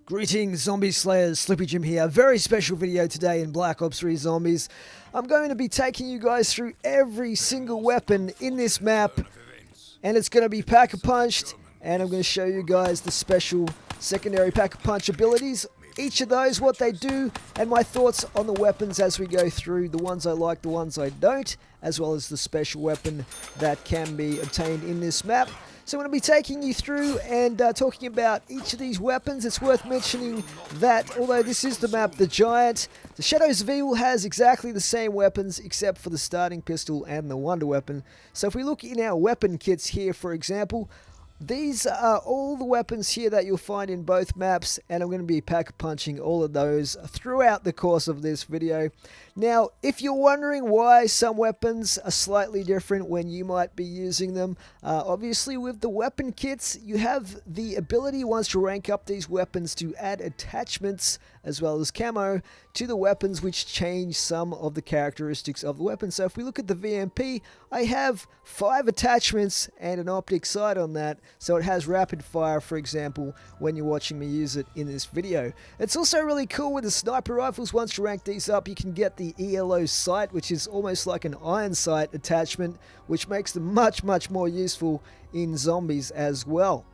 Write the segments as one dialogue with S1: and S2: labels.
S1: Greetings, Zombie Slayers, Slippy Jim here. Very special video today in Black Ops 3 Zombies. I'm going to be taking you guys through every single weapon in this map, and it's going to be Pack-a-Punched, and I'm going to show you guys the special secondary Pack-a-Punch abilities, each of those, what they do, and my thoughts on the weapons as we go through, the ones I like, the ones I don't, as well as the special weapon that can be obtained in this map. So I'm going to be taking you through and talking about each of these weapons. It's worth mentioning that although this is the map The Giant, the Shadows of Evil has exactly the same weapons except for the starting pistol and the wonder weapon. So if we look in our weapon kits here, for example, these are all the weapons here that you'll find in both maps, and I'm going to be pack-punching all of those throughout the course of this video. Now, if you're wondering why some weapons are slightly different when you might be using them, obviously with the weapon kits, you have the ability once you rank up these weapons to add attachments as well as camo to the weapons which change some of the characteristics of the weapon. So if we look at the VMP, I have 5 attachments and an optic sight on that, so it has rapid fire, for example, when you're watching me use it in this video. It's also really cool with the sniper rifles. Once you rank these up, you can get the ELO sight, which is almost like an iron sight attachment, which makes them much more useful in zombies as well.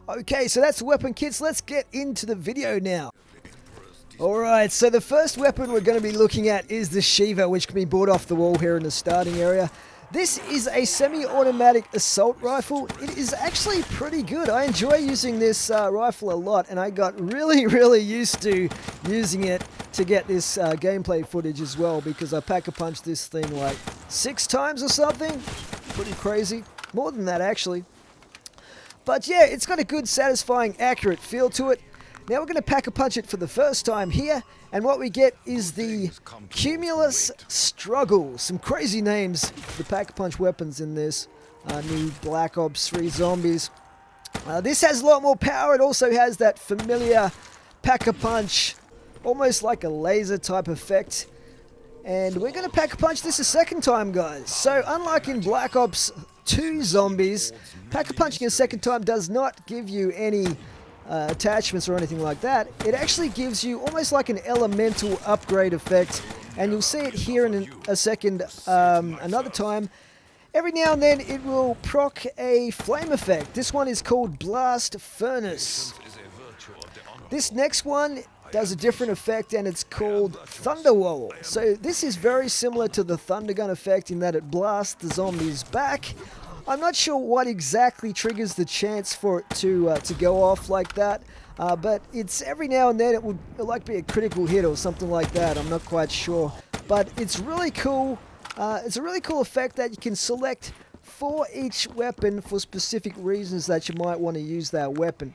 S1: Okay, so that's the weapon kits. Let's get into the video now. Alright, so the first weapon we're going to be looking at is the Shiva, which can be bought off the wall here in the starting area. This is a semi-automatic assault rifle. It is actually pretty good. I enjoy using this rifle a lot, and I got really used to using it to get this gameplay footage as well, because I pack-a-punched this thing like 6 times or something. Pretty crazy. More than that, actually. But yeah, it's got a good, satisfying, accurate feel to it. Now we're going to pack-a-punch it for the first time here, and what we get is the CUMULUS Struggle. Some crazy names for the pack-a-punch weapons in this new Black Ops 3 Zombies. This has a lot more power. It also has that familiar pack-a-punch, almost like a laser type effect. And we're going to pack-a-punch this a second time, guys. So unlike in Black Ops 2 Zombies, pack-a-punching a second time does not give you any attachments or anything like that. It actually gives you almost like an elemental upgrade effect, and you'll see it here in a second. Another time, every now and then it will proc a flame effect. This one is called Blast Furnace. This next one does a different effect, and it's called Thunder Wall. So this is very similar to the Thunder Gun effect in that it blasts the zombies back. I'm not sure what exactly triggers the chance for it to go off like that, but it's every now and then it would like be a critical hit or something like that. I'm not quite sure, but it's really cool. It's a really cool effect that you can select for each weapon for specific reasons that you might want to use that weapon.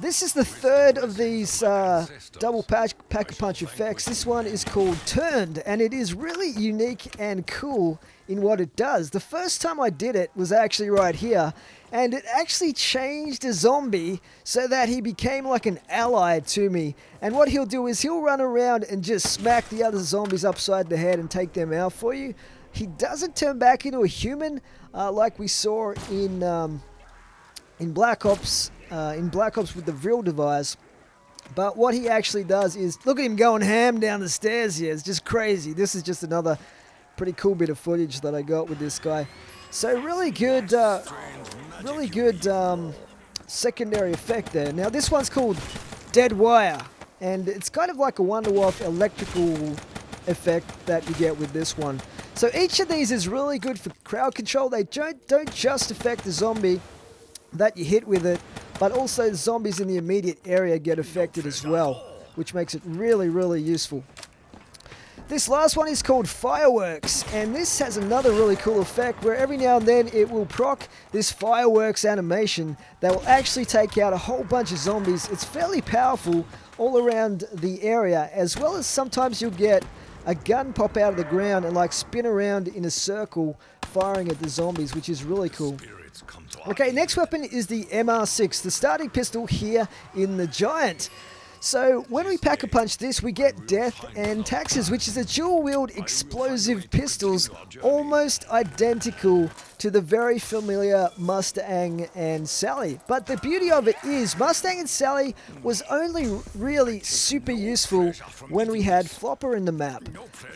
S1: This is the third of these double pack-a-punch effects. This one is called Turned, and it is really unique and cool in what it does. The first time I did it was actually right here, and it actually changed a zombie so that he became like an ally to me. And what he'll do is he'll run around and just smack the other zombies upside the head and take them out for you. He doesn't turn back into a human like we saw in Black Ops. In Black Ops with the Vril device. But what he actually does is, look at him going ham down the stairs here. It's just crazy. This is just another pretty cool bit of footage that I got with this guy. So really good secondary effect there. Now this one's called Dead Wire, and it's kind of like a Wonderwolf electrical effect that you get with this one. So each of these is really good for crowd control. They don't just affect the zombie that you hit with it, but also the zombies in the immediate area get affected as well, which makes it really useful. This last one is called Fireworks, and this has another really cool effect where every now and then it will proc this fireworks animation that will actually take out a whole bunch of zombies. It's fairly powerful all around the area, as well as sometimes you'll get a gun pop out of the ground and like spin around in a circle firing at the zombies, which is really cool. Okay, next weapon is the MR6, the starting pistol here in the Giant. So when we pack-a-punch this, we get Death and Taxes, which is a dual-wield explosive pistols, almost identical to the very familiar Mustang and Sally. But the beauty of it is Mustang and Sally was only really super useful when we had Flopper in the map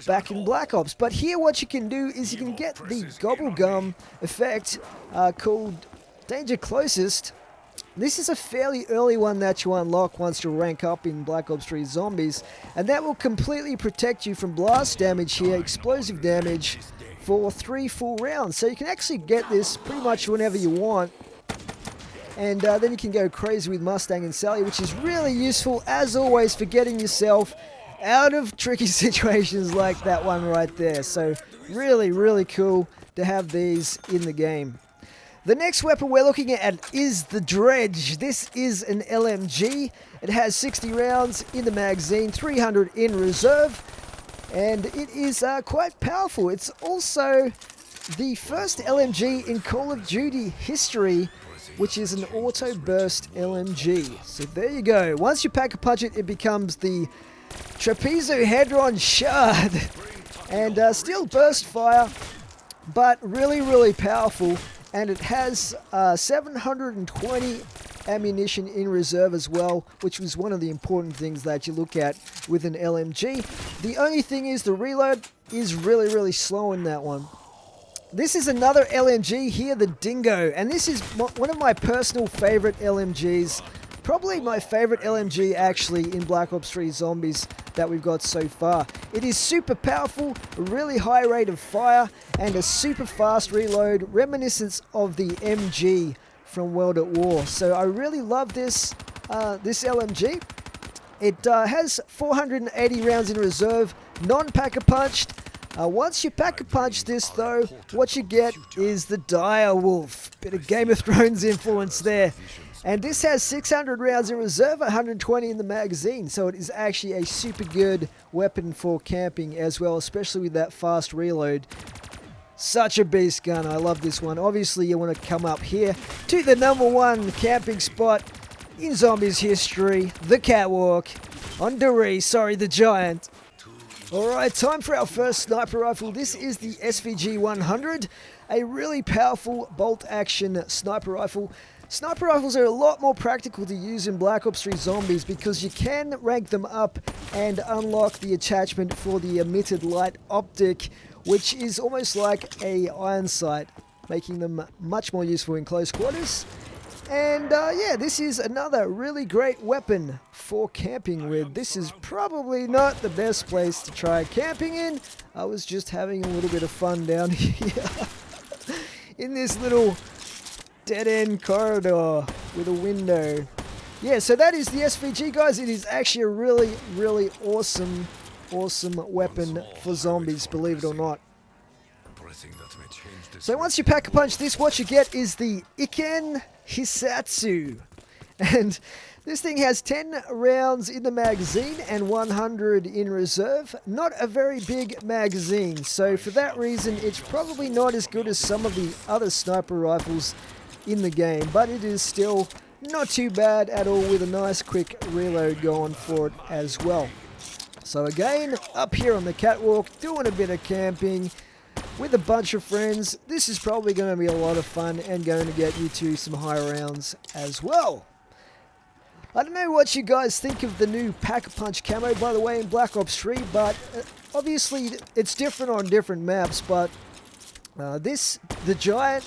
S1: back in Black Ops. But here what you can do is you can get the Gobblegum effect called Danger Closest. This is a fairly early one that you unlock once you rank up in Black Ops 3 Zombies, and that will completely protect you from blast damage here, explosive damage, for 3 full rounds. So you can actually get this pretty much whenever you want, and then you can go crazy with Mustang and Sally, which is really useful, as always, for getting yourself out of tricky situations like that one right there. So really, really cool to have these in the game. The next weapon we're looking at is the Dredge. This is an LMG. It has 60 rounds in the magazine, 300 in reserve, and it is quite powerful. It's also the first LMG in Call of Duty history, which is an auto burst LMG. So there you go. Once you pack-a-punch it, it becomes the TRAPEZOHEDRON Shard, and still burst fire, but really, really powerful. And it has 720 ammunition in reserve as well, which was one of the important things that you look at with an LMG. The only thing is the reload is really, really slow in that one. This is another LMG here, the Dingo, and this is one of my personal favorite LMGs. Probably my favorite LMG actually in Black Ops 3 Zombies that we've got so far. It is super powerful, a really high rate of fire, and a super fast reload, reminiscent of the MG from World at War. So I really love this this LMG. It has 480 rounds in reserve, non-pack-a-punched. Once you pack-a-punch this though, what you get is the Dire Wolf. Bit of Game of Thrones influence there. And this has 600 rounds in reserve, 120 in the magazine, so it is actually a super good weapon for camping as well, especially with that fast reload. Such a beast gun, I love this one. Obviously you want to come up here to the #1 camping spot in Zombies history, the Catwalk, on the Giant. Alright, time for our first sniper rifle. This is the SVG 100, a really powerful bolt-action sniper rifle. Sniper rifles are a lot more practical to use in Black Ops 3 Zombies because you can rank them up and unlock the attachment for the emitted light optic, which is almost like a iron sight, making them much more useful in close quarters. And yeah, this is another really great weapon for camping with. This is probably not the best place to try camping in. I was just having a little bit of fun down here in this little dead-end corridor with a window. Yeah, so that is the SVG, guys. It is actually a really, really awesome weapon for zombies, believe it or not. So once you pack-a-punch this, what you get is the IKKEN HISSATSU. And this thing has 10 rounds in the magazine and 100 in reserve. Not a very big magazine, so for that reason, it's probably not as good as some of the other sniper rifles in the game, but it is still not too bad at all with a nice quick reload going for it as well. So again, up here on the catwalk, doing a bit of camping with a bunch of friends. This is probably going to be a lot of fun and going to get you to some high rounds as well. I don't know what you guys think of the new Pack-a-Punch camo, by the way, in Black Ops 3, but obviously it's different on different maps, but the Giant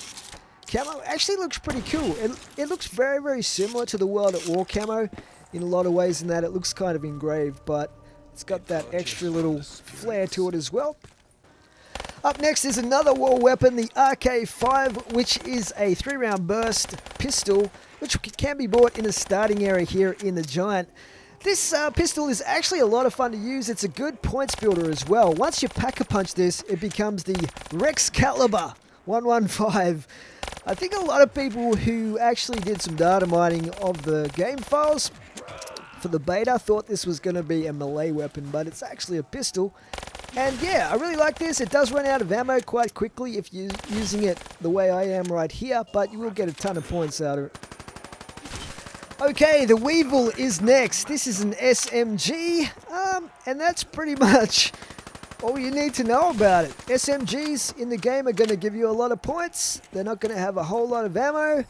S1: camo actually looks pretty cool. It looks very, very similar to the World at War camo in a lot of ways in that it looks kind of engraved, but it's got that extra little flair to it as well. Up next is another war weapon, the RK5, which is a 3-round burst pistol, which can be bought in a starting area here in the Giant. This pistol is actually a lot of fun to use. It's a good points builder as well. Once you pack-a-punch this, it becomes the Caliber 115. I think a lot of people who actually did some data mining of the game files for the beta thought this was going to be a melee weapon, but it's actually a pistol. And yeah, I really like this. It does run out of ammo quite quickly if you're using it the way I am right here, but you will get a ton of points out of it. Okay, the Weevil is next. This is an SMG, and that's pretty much all you need to know about it. SMGs in the game are going to give you a lot of points. They're not going to have a whole lot of ammo,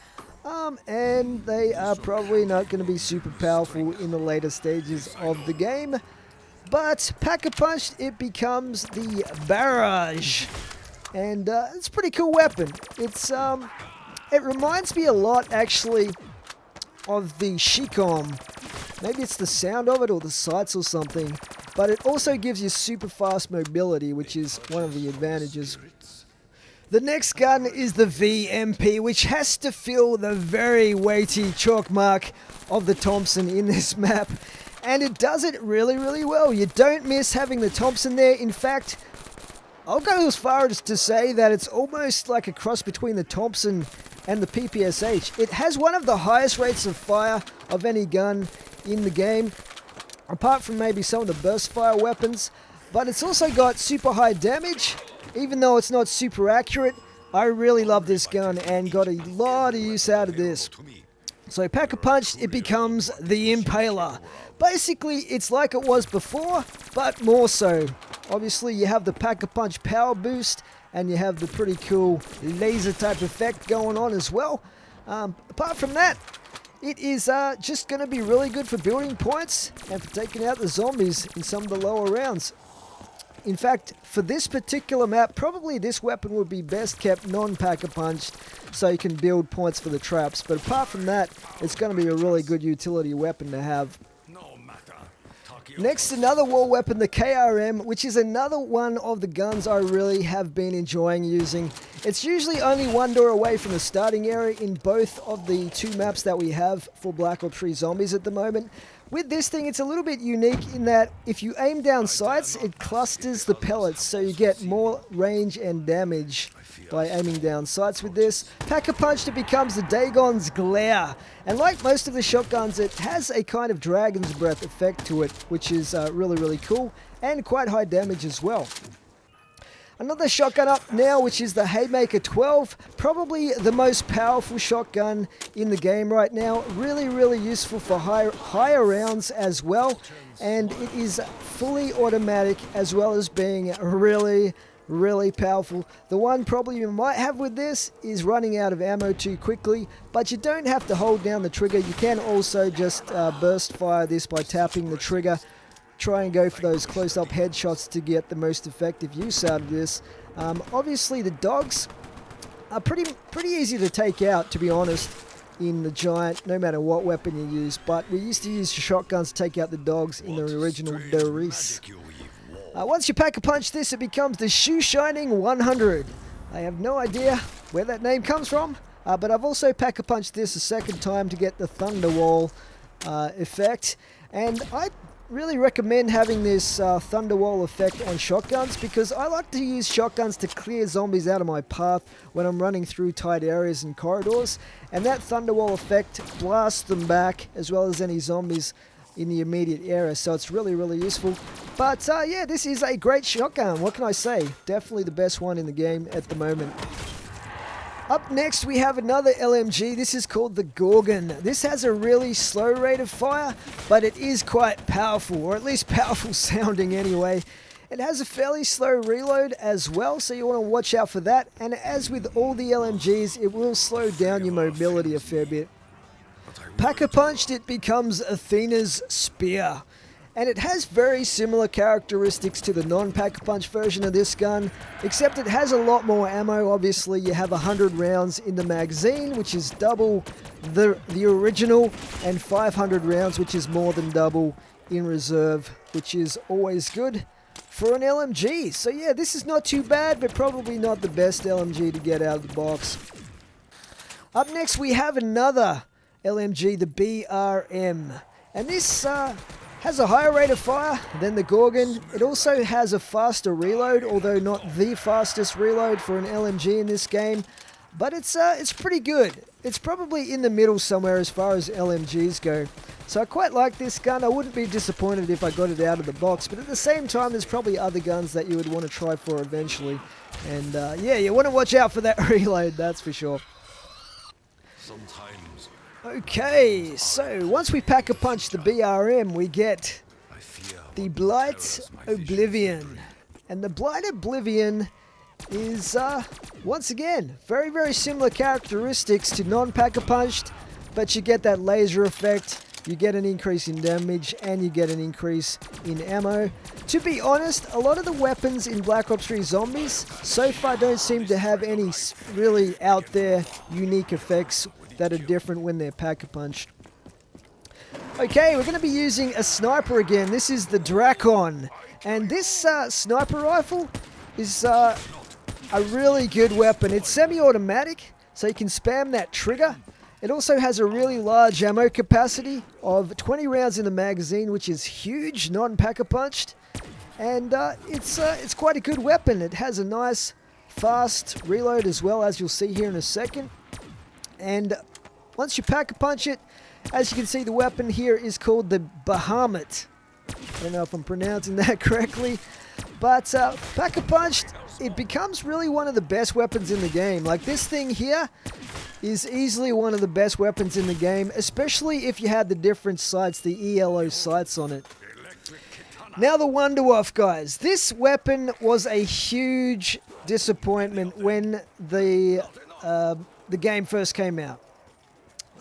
S1: and they are probably not going to be super powerful in the later stages of the game. But Pack-a-Punch, it becomes the barrage, and it's a pretty cool weapon. It reminds me a lot, actually, of the Shicom. Maybe it's the sound of it or the sights or something, but it also gives you super fast mobility, which is one of the advantages. The next gun is the VMP, which has to fill the very weighty chalk mark of the Thompson in this map, and it does it really, really well. You don't miss having the Thompson there. In fact, I'll go as far as to say that it's almost like a cross between the Thompson and the PPSH. It has one of the highest rates of fire of any gun in the game, apart from maybe some of the burst fire weapons, but it's also got super high damage, even though it's not super accurate. I really love this gun and got a lot of use out of this. So Pack-a-Punch, it becomes the Impaler. Basically, it's like it was before, but more so. Obviously, you have the Pack-a-Punch power boost, and you have the pretty cool laser type effect going on as well. Apart from that, it is just going to be really good for building points and for taking out the zombies in some of the lower rounds. In fact, for this particular map, probably this weapon would be best kept non-Pack-a-Punched so you can build points for the traps. But apart from that, it's going to be a really good utility weapon to have. Next, another wall weapon, the KRM, which is another one of the guns I really have been enjoying using. It's usually only one door away from the starting area in both of the two maps that we have for Black Ops 3 Zombies at the moment. With this thing, it's a little bit unique in that if you aim down sights, it clusters the pellets, so you get more range and damage by aiming down sights with this. Pack-a-Punch, it becomes the DAGONS Glare. And like most of the shotguns, it has a kind of dragon's breath effect to it, which is really, really cool, and quite high damage as well. Another shotgun up now, which is the HAYMAKER 12, probably the most powerful shotgun in the game right now. Really, really useful for higher rounds as well, and it is fully automatic as well as being really, really powerful. The one problem you might have with this is running out of ammo too quickly, but you don't have to hold down the trigger. You can also just burst fire this by tapping the trigger. Try and go for those close-up headshots to get the most effective use out of this. Obviously, the dogs are pretty easy to take out, to be honest, in the Giant, no matter what weapon you use. But we used to use shotguns to take out the dogs in the original DREDGE. Once you Pack-a-Punch this, it becomes the Shoe Shining 100. I have no idea where that name comes from, but I've also Pack-a-Punched this a second time to get the Thunderwall effect. And I really recommend having this Thunderwall effect on shotguns, because I like to use shotguns to clear zombies out of my path when I'm running through tight areas and corridors, and that Thunderwall effect blasts them back as well as any zombies in the immediate area, so it's really, really useful. But yeah, this is a great shotgun, what can I say? Definitely the best one in the game at the moment. Up next, we have another LMG. This is called the Gorgon. This has a really slow rate of fire, but it is quite powerful, or at least powerful sounding anyway. It has a fairly slow reload as well, so you want to watch out for that. And as with all the LMGs, it will slow down your mobility a fair bit. Pack-a-Punched, it becomes Athena's Spear. And it has very similar characteristics to the non-Pack-a-Punch version of this gun, except it has a lot more ammo. Obviously, you have 100 rounds in the magazine, which is double the original, and 500 rounds, which is more than double in reserve, which is always good for an LMG. So yeah, this is not too bad, but probably not the best LMG to get out of the box. Up next, we have another LMG, the BRM. And this has a higher rate of fire than the Gorgon. It also has a faster reload, although not the fastest reload for an LMG in this game. But it's pretty good. It's probably in the middle somewhere as far as LMGs go. So I quite like this gun. I wouldn't be disappointed if I got it out of the box. But at the same time, there's probably other guns that you would want to try for eventually. And yeah, you want to watch out for that reload, that's for sure.
S2: Sometimes
S1: Okay, so once we pack a punch the BRM, we get the BLIGHT Oblivion. And the BLIGHT Oblivion is, once again, very, very similar characteristics to non-pack-a-punched, but you get that laser effect, you get an increase in damage, and you get an increase in ammo. To be honest, a lot of the weapons in Black Ops 3 Zombies so far don't seem to have any really out there unique effects that are different when they're pack-a-punched. Okay, we're going to be using a sniper again. This is the DRAKON. And this sniper rifle is a really good weapon. It's semi-automatic, so you can spam that trigger. It also has a really large ammo capacity of 20 rounds in the magazine, which is huge, non-pack-a-punched. And it's quite a good weapon. It has a nice, fast reload as well, as you'll see here in a second. And once you pack-a-punch it, as you can see, the weapon here is called the BAHAMUT. I don't know if I'm pronouncing that correctly, but pack-a-punched, it becomes really one of the best weapons in the game. Like, this thing here is easily one of the best weapons in the game, especially if you had the different sights, the ELO sights on it. Now the Wonderwaffe, guys. This weapon was a huge disappointment when the game first came out.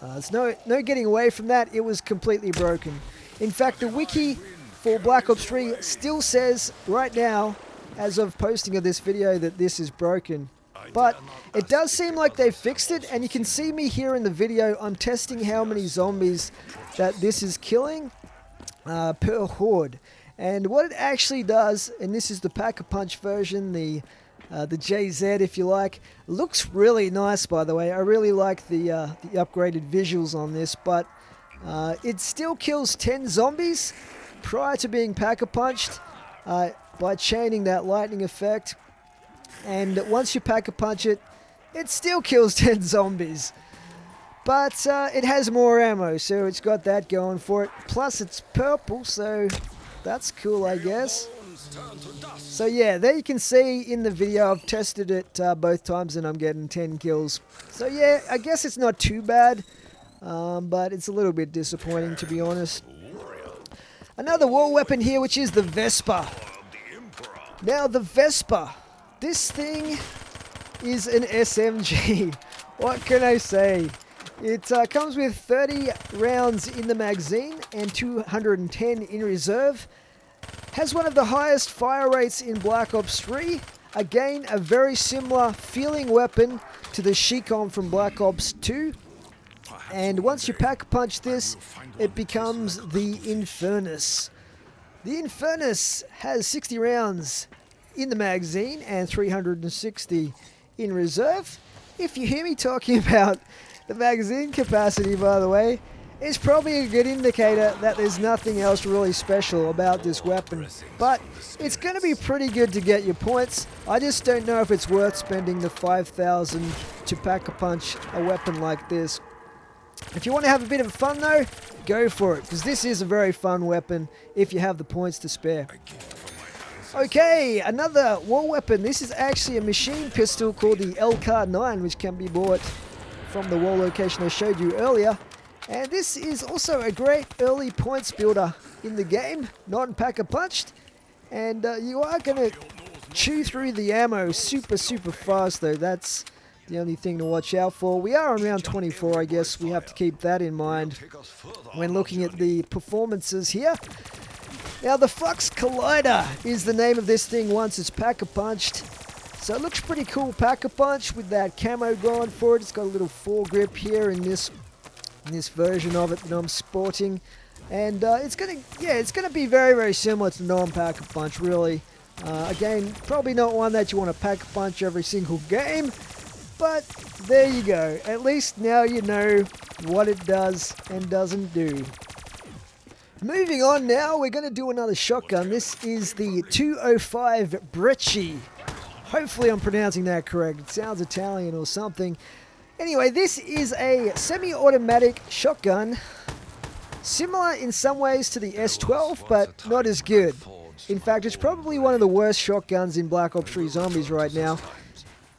S1: There's no getting away from that. It was completely broken. In fact, the wiki for Black Ops 3 still says right now, as of posting of this video, that this is broken. But it does seem like they fixed it, and you can see me here in the video. I'm testing how many zombies that this is killing per horde. And what it actually does, and this is the pack-a-punch version, the JZ, if you like. Looks really nice, by the way. I really like the upgraded visuals on this, but it still kills 10 zombies prior to being pack-a-punched by chaining that lightning effect. And once you pack-a-punch it, it still kills 10 zombies. But it has more ammo, so it's got that going for it. Plus, it's purple, so that's cool, I guess. So yeah, there you can see in the video, I've tested it both times and I'm getting 10 kills. So yeah, I guess it's not too bad, but it's a little bit disappointing, to be honest. Another war weapon here, which is the VESPER. Now the VESPER, this thing is an SMG. What can I say? It comes with 30 rounds in the magazine and 210 in reserve. Has one of the highest fire rates in Black Ops 3. Again, a very similar feeling weapon to the Shikon from Black Ops 2. And once you pack-punch this, it becomes the INFERNUS. The INFERNUS has 60 rounds in the magazine and 360 in reserve. If you hear me talking about the magazine capacity, by the way, it's probably a good indicator that there's nothing else really special about this weapon. But it's going to be pretty good to get your points. I just don't know if it's worth spending the 5,000 to pack-a-punch a weapon like this. If you want to have a bit of fun though, go for it, because this is a very fun weapon if you have the points to spare. Okay, another war weapon. This is actually a machine pistol called the LK9, which can be bought from the wall location I showed you earlier. And this is also a great early points builder in the game, non-pack-a-punched. And you are going to chew through the ammo super fast though. That's the only thing to watch out for. We are on round 24, I guess. We have to keep that in mind when looking at the performances here. Now the Flux Collider is the name of this thing once it's pack-a-punched. So it looks pretty cool pack-a-punch with that camo going for it. It's got a little foregrip here in this version of it that I'm sporting. And it's gonna be very similar to non-pack-a-punch, really. Again, probably not one that you want to pack-a-punch every single game. But there you go. At least now you know what it does and doesn't do. Moving on now, we're going to do another shotgun. This is the 205 BRECCI. Hopefully I'm pronouncing that correct. It sounds Italian or something. Anyway, this is a semi-automatic shotgun. Similar in some ways to the S12, but not as good. In fact, it's probably one of the worst shotguns in Black Ops 3 Zombies right now.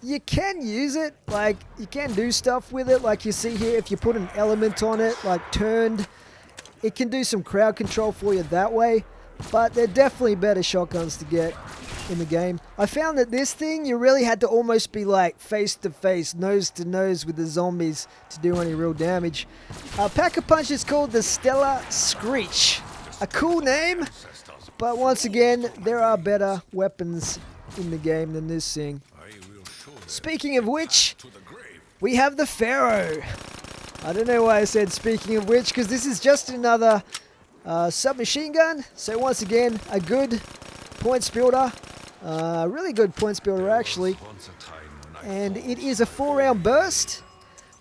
S1: you can use it, like you can do stuff with it, like you see here. If you put an element on it, like turned, it can do some crowd control for you that way. But they're definitely better shotguns to get in the game. I found that this thing, you really had to almost be like face to face, nose to nose with the zombies to do any real damage. Pack-a-Punch is called the Stellar Screech. A cool name, but once again, there are better weapons in the game than this thing. Speaking of which, we have the PHARO. I don't know why I said speaking of which, because this is just another submachine gun. So once again, a good points builder. Really good points builder actually. And it is a 4-round burst.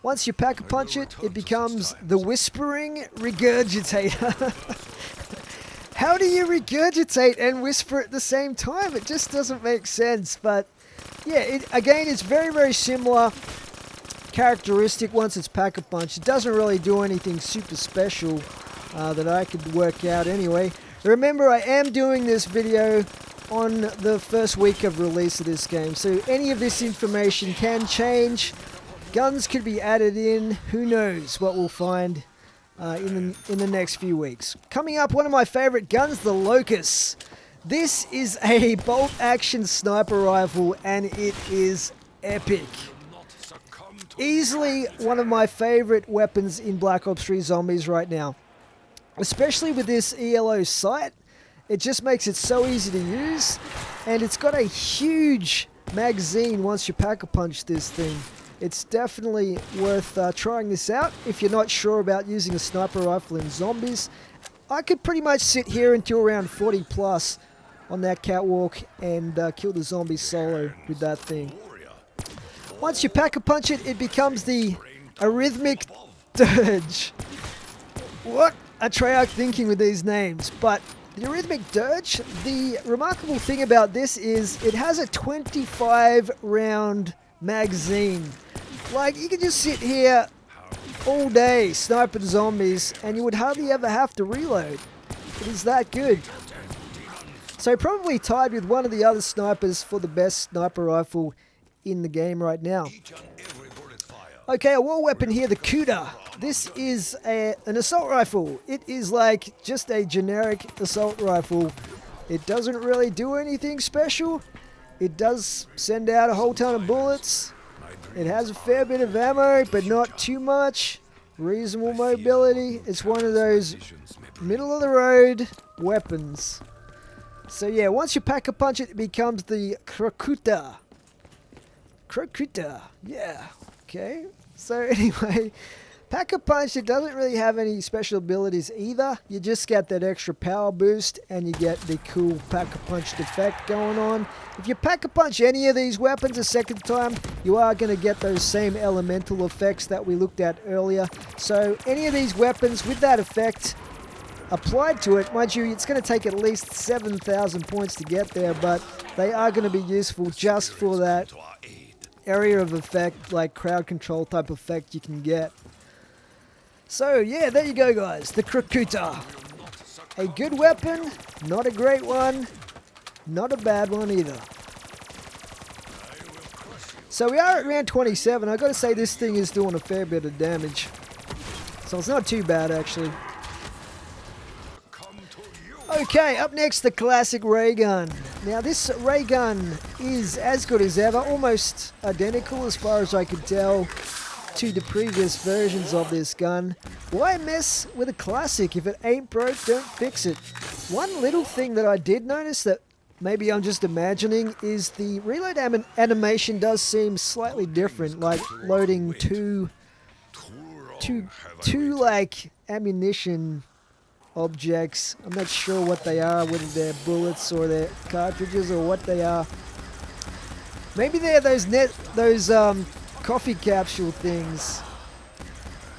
S1: Once you pack-a-punch it, it becomes the Whispering Regurgitator. How do you regurgitate and whisper at the same time? It just doesn't make sense. But yeah, again, it's very, very similar characteristic once it's pack-a-punch. It doesn't really do anything super special that I could work out anyway. Remember, I am doing this video on the first week of release of this game, so any of this information can change. Guns could be added in. Who knows what we'll find in the next few weeks. Coming up, one of my favorite guns, the LOCUS. This is a bolt-action sniper rifle, and it is epic. Easily one of my favorite weapons in Black Ops 3 Zombies right now. Especially with this ELO sight, it just makes it so easy to use, and it's got a huge magazine once you pack-a-punch this thing. It's definitely worth trying this out if you're not sure about using a sniper rifle in zombies. I could pretty much sit here until around 40 plus on that catwalk and kill the zombies solo with that thing. Once you pack-a-punch it, it becomes the ARRHYTHMIC DIRGE. What a Treyarch thinking with these names, but the ARRHYTHMIC DIRGE, the remarkable thing about this is it has a 25 round magazine. Like, you could just sit here all day sniping zombies and you would hardly ever have to reload. It is that good. So probably tied with one of the other snipers for the best sniper rifle in the game right now. Okay, a war weapon here, the KUDA. This is an assault rifle. It is like just a generic assault rifle. It doesn't really do anything special. It does send out a whole ton of bullets. It has a fair bit of ammo, but not too much. Reasonable mobility. It's one of those middle of the road weapons. So yeah, once you pack-a-punch it, it becomes the CROCUTA. CROCUTA, yeah, okay. So anyway, pack-a-punch, it doesn't really have any special abilities either. You just get that extra power boost and you get the cool pack-a-punch effect going on. If you pack-a-punch any of these weapons a second time, you are going to get those same elemental effects that we looked at earlier. So any of these weapons with that effect applied to it, mind you, it's going to take at least 7,000 points to get there, but they are going to be useful just for that area of effect, like crowd control type effect you can get. So yeah, there you go guys, the CROCUTA. A good weapon, not a great one, not a bad one either. So we are at round 27, I've got to say this thing is doing a fair bit of damage. So it's not too bad actually. Okay, up next the classic ray gun. Now this ray gun is as good as ever, almost identical as far as I could tell to the previous versions of this gun. Why mess with a classic? If it ain't broke, don't fix it. One little thing that I did notice that maybe I'm just imagining is the reload animation does seem slightly different, like loading two like ammunition objects. I'm not sure what they are, whether they're bullets or they're cartridges or what they are. Maybe they're those coffee capsule things.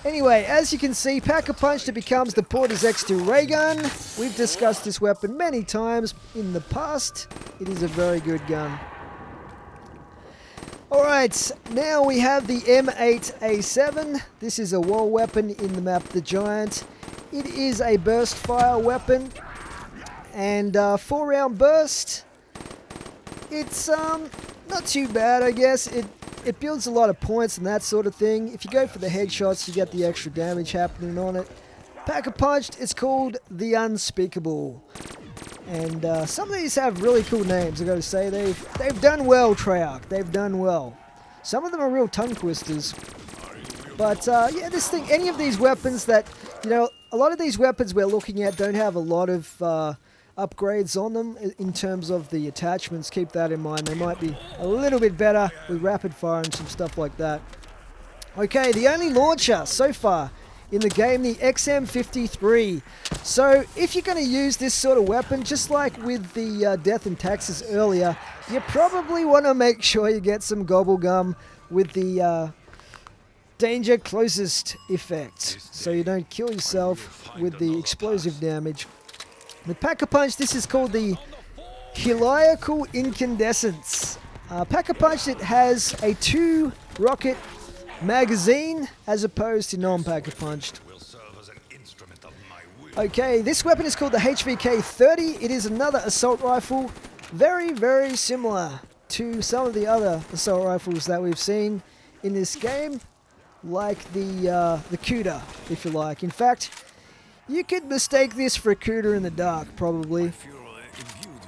S1: Anyway, as you can see, pack-a-punch, it becomes the Porter's X2 ray gun. We've discussed this weapon many times in the past. It is a very good gun. Alright, now we have the M8A7. This is a wall weapon in the map The Giant. It is a burst fire weapon and 4-round burst. It's not too bad, I guess. It builds a lot of points and that sort of thing. If you go for the headshots, you get the extra damage happening on it. Pack-a-Punched, it's called the Unspeakable. And some of these have really cool names, I've got to say. They've done well, Treyarch. They've done well. Some of them are real tongue twisters. But yeah, this thing, any of these weapons that, you know, a lot of these weapons we're looking at don't have a lot of upgrades on them in terms of the attachments. Keep that in mind. They might be a little bit better with rapid fire and some stuff like that. Okay, the only launcher so far in the game, the XM53. So if you're going to use this sort of weapon, just like with the Death and Taxes earlier, you probably want to make sure you get some gobble gum with the danger closest effect, so you don't kill yourself with the explosive damage. With Pack-a-Punch, this is called the HELIACAL Incandescence. Pack-a-Punch, it has a 2-rocket magazine as opposed to non-Pack-a-Punched. Okay, this weapon is called the HVK-30. It is another assault rifle, very, very similar to some of the other assault rifles that we've seen in this game, like the KUDA, if you like. In fact, you could mistake this for a KUDA in the dark, probably.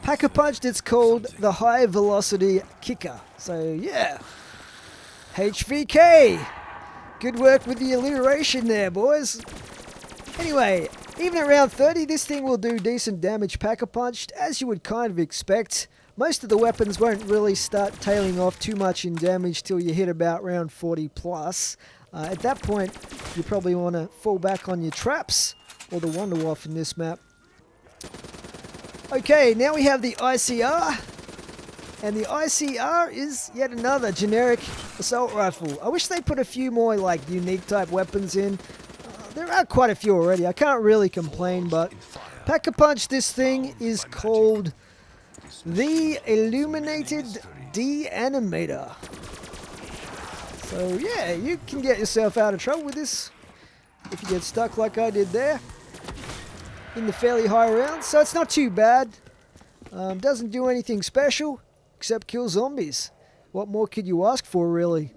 S1: Pack-a-Punched, it's called the High Velocity Kicker. So yeah, HVK. Good work with the alliteration there, boys. Anyway, even at round 30, this thing will do decent damage Pack-a-Punched, as you would kind of expect. Most of the weapons won't really start tailing off too much in damage till you hit about round 40 plus. At that point, you probably want to fall back on your traps, or the Wonder Waff in this map. Okay, now we have the ICR. And the ICR is yet another generic assault rifle. I wish they put a few more like unique type weapons in. There are quite a few already. I can't really complain, but Pack-a-Punch, this thing is called the Illuminated De-Animator. So yeah, you can get yourself out of trouble with this if you get stuck like I did there in the fairly high rounds. So it's not too bad. Doesn't do anything special except kill zombies. What more could you ask for, really?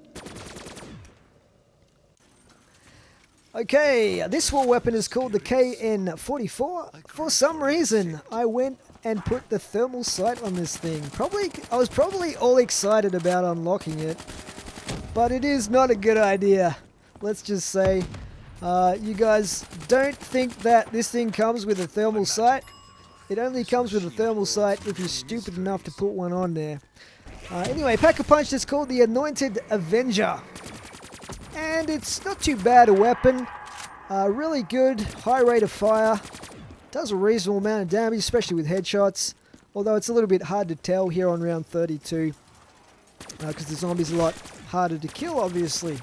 S1: Okay, this war weapon is called the KN-44. For some reason, I went and put the thermal sight on this thing. I was probably all excited about unlocking it, but it is not a good idea. Let's just say, you guys don't think that this thing comes with a thermal sight. It only comes with a thermal sight if you're stupid enough to put one on there. Anyway, Pack-a-Punch is called the Anointed Avenger. And it's not too bad a weapon. Really good, high rate of fire. Does a reasonable amount of damage, especially with headshots. Although it's a little bit hard to tell here on round 32. Because the zombies are a lot harder to kill, obviously.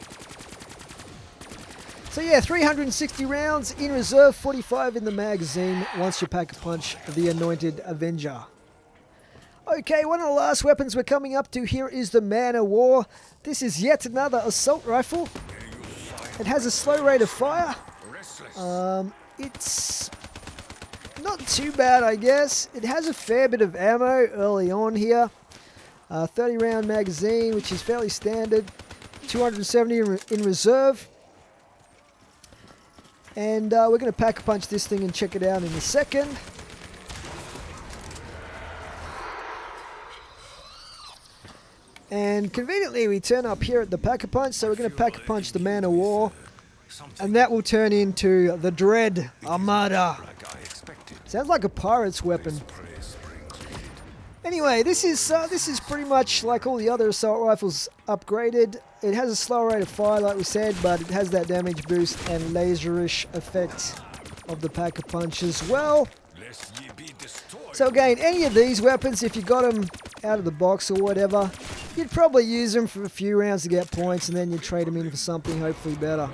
S1: So yeah, 360 rounds in reserve, 45 in the magazine once you Pack-a-Punch the Anointed Avenger. Okay, one of the last weapons we're coming up to here is the Man of War. This is yet another assault rifle. It has a slow rate of fire. It's not too bad, I guess. It has a fair bit of ammo early on here. 30 round magazine, which is fairly standard. 270 in reserve. And we're going to Pack-a-Punch this thing and check it out in a second. And conveniently we turn up here at the Pack-a-Punch, so we're going to Pack-a-Punch the Man of War. And that will turn into the Dread Armada. Sounds like a pirate's weapon. Anyway, this is pretty much like all the other assault rifles upgraded. It has a slow rate of fire, like we said, but it has that damage boost and laserish effect of the Pack-a-Punch as well. So again, any of these weapons, if you got them out of the box or whatever, you'd probably use them for a few rounds to get points, and then you'd trade them in for something hopefully better.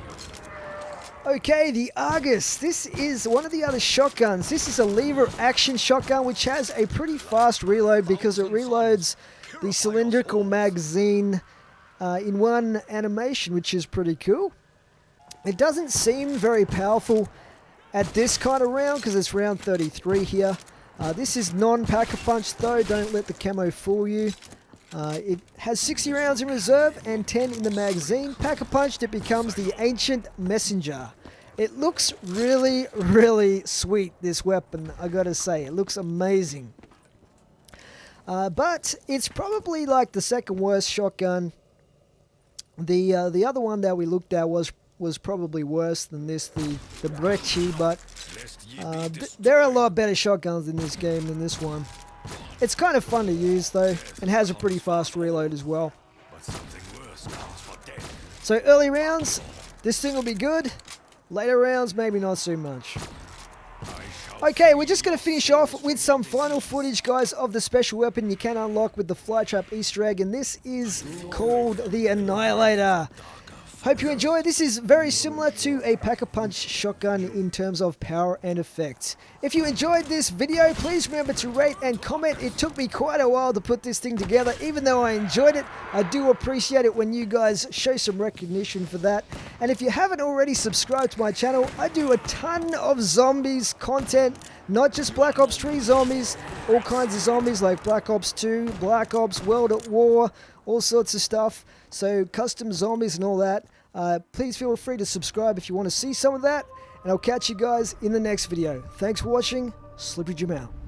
S1: Okay, the Argus. This is one of the other shotguns. This is a lever action shotgun which has a pretty fast reload because it reloads the cylindrical magazine in one animation, which is pretty cool. It doesn't seem very powerful at this kind of round because it's round 33 here. This is non-Pack-a-Punch though. Don't let the camo fool you. It has 60 rounds in reserve and 10 in the magazine. Pack-a-punched, it becomes the Ancient Messenger. It looks really, really sweet, this weapon, I gotta say. It looks amazing. But it's probably like the second worst shotgun. The other one that we looked at was probably worse than this, the BRECCI, but there are a lot better shotguns in this game than this one. It's kind of fun to use though, and has a pretty fast reload as well. So early rounds, this thing will be good. Later rounds, maybe not so much. Okay, we're just going to finish off with some final footage, guys, of the special weapon you can unlock with the Flytrap Easter egg, and this is called the Annihilator. Hope you enjoy. This is very similar to a Pack-a-Punch shotgun in terms of power and effects. If you enjoyed this video, please remember to rate and comment. It took me quite a while to put this thing together. Even though I enjoyed it, I do appreciate it when you guys show some recognition for that. And if you haven't already subscribed to my channel, I do a ton of zombies content, not just Black Ops 3 zombies, all kinds of zombies like Black Ops 2, Black Ops, World at War, all sorts of stuff. So custom zombies and all that. Please feel free to subscribe if you want to see some of that, and I'll catch you guys in the next video. Thanks for watching. Slippery Jim out.